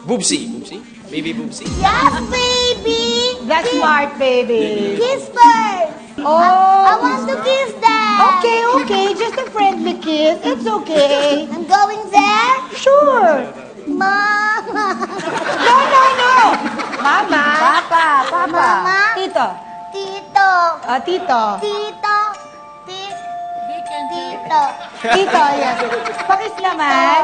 Boobsy. Baby Boobsy. Yes, baby! That's smart, baby. Kiss first! Oh! I want to kiss them! Okay. Just a friendly kiss. It's okay. I'm going there? Sure. Mama! No. Mama. Papa. Mama. Tito. Tito! Tito. Tito! Tito! Tito, yes. Pakis naman.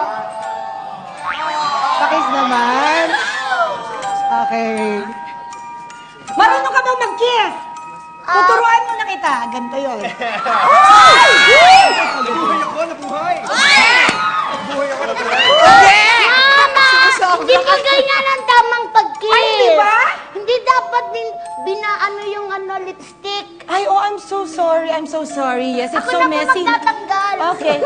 Okay. Marunong ka bang mag-kiss? Tuturuan mo na kita. Ganito yun. Mama! Hindi po ganyan ang tamang pag-kiss. Ay, di ba? Hindi dapat din binaano yung lipstick. Ay, oh, I'm so sorry. Yes, it's Ako so na po messy. magtatanggal. Okay.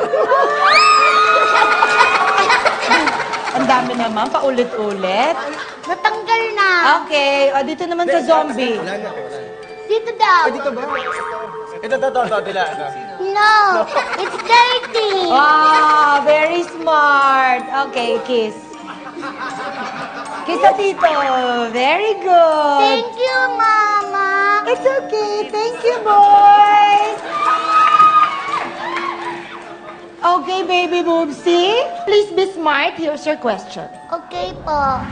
Ang dami naman, paulit-ulit. Natanggal na. Okay, o dito naman sa zombie. Dito daw. Dito ba? Ito, dila. No, it's dirty. Wow, very smart. Okay, kiss. Kiss sa tito. Very good. Thank you, Mama. It's okay. Thank you, boys. Okay, baby boobsy. Please be smart. Here's your question. Okay po.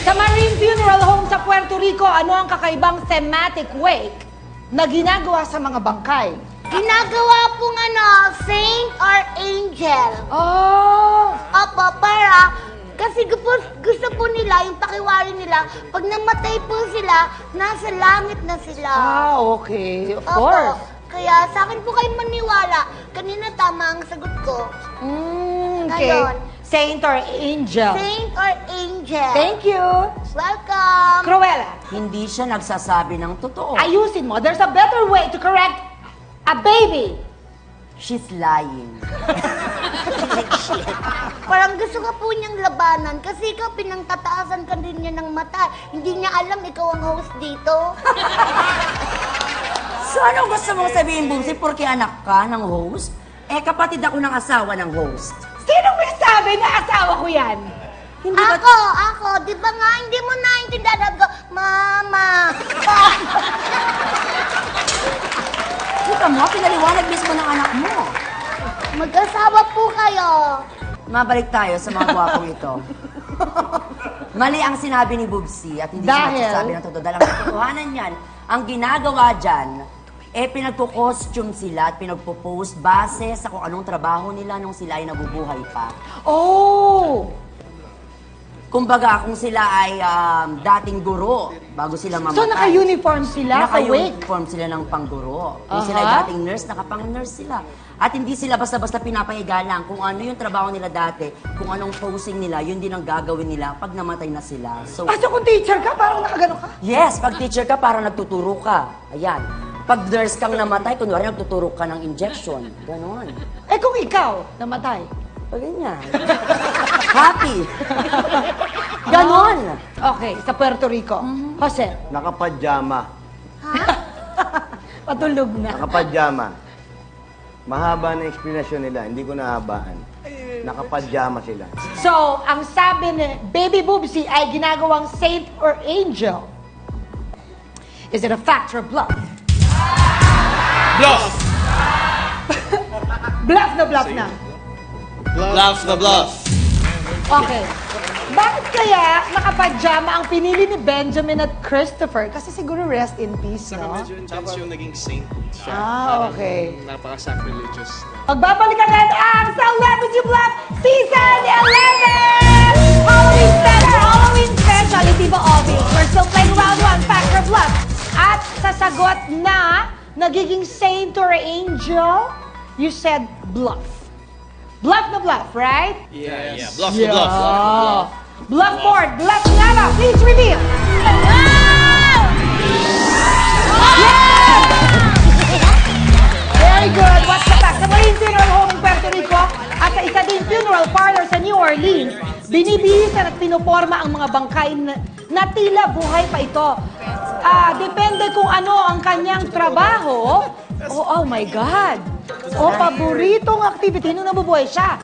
Sa Marine Funeral Home sa Puerto Rico, ano ang kakaibang thematic wake na ginagawa sa mga bangkay? Ginagawa pong saint or angel. Oh! Opo, para kasi gusto po nila, yung pakiwari nila, pag namatay po sila, nasa langit na sila. Ah, okay. Of Opo. course. Kaya sa akin po kayo maniwala. Kanina tama ang sagot ko. Okay. Ngayon. Saint or angel? Saint or angel. Thank you. Welcome. Cruella, Hindi siya nagsasabi ng totoo. ayusin mo. There's a better way to correct a baby. She's lying. Parang gusto ka po niyang labanan kasi ikaw pinangtataasan ka din niya ng mata. Hindi niya alam ikaw ang host dito. So ano gusto mong sabihin, Boobsy, porque anak ka ng host? Eh, kapatid ako ng asawa ng host. Sino may sabi na asawa ko yan? Hindi ba... Ako, di ba nga hindi mo naintindihan ko, Mama. Kita mo, pinaliwanag mismo ng anak mo. Mag-asawa po kayo. Mabalik tayo sa mga gwapong ito. Mali ang sinabi ni Boobsy at hindi siya Dahil? nagsasabi ng totoo. Dahil ang katotohanan niyan, ang ginagawa dyan, pinagpo-costume sila at pinagpo-post base sa kung anong trabaho nila nung sila ay nabubuhay pa. Oh! Kumbaga, kung sila ay dating guro, bago sila mamatay. So, naka-uniform sila sa wake? Naka-uniform sila ng pangguro. Kung sila ay dating nurse, nakapang-nurse sila. At hindi sila basta-basta pinapahiga lang kung ano yung trabaho nila dati, kung anong posing nila, yun din ang gagawin nila pag namatay na sila. So, So kung teacher ka, parang nakagano ka? yes, pag teacher ka, parang nagtuturo ka. Ayan. Pag nurse kang namatay, kunwari nagtuturo ka ng injection. Ganon. Eh kung ikaw, namatay. O ganyan. Happy. Ganon. Okay, sa Puerto Rico. Jose, Nakapadyama. patulog na. Nakapadyama. Mahaba na explanation nila, hindi ko nahabaan. Nakapadyama sila. So, ang sabi ni Baby Boobsy ay ginagawang saint or angel. Is it a fact or bluff? Bluff! Bluff na. Bluff na bluff. Okay. Bakit kaya nakapajama ang pinili ni Benjamin at Christopher? Kasi siguro rest in peace, Saka no? medyo intense yung naging saint siya. Okay. Napaka-sacrilegious. Magbabalikan natin ang Celebrity Bluff Season 11! Halloween special, hindi ba obvious? We're still playing round 1, Fact or Bluff. At sa sagot na nagiging saint or angel, you said bluff. Bluff na bluff, right? Yeah. Bluff na bluff. Bluff board, bluff nga ba? Please reveal. Very good. What's the fact? Sa Marine Funeral Home in Puerto Rico at sa isa ding funeral parlor sa New Orleans, binibihisan at pinoporma ang mga bangkay na tila buhay pa ito. Depende kung ano ang kanyang trabaho. Oh my God. O paboritong activity nung nabubuhay siya.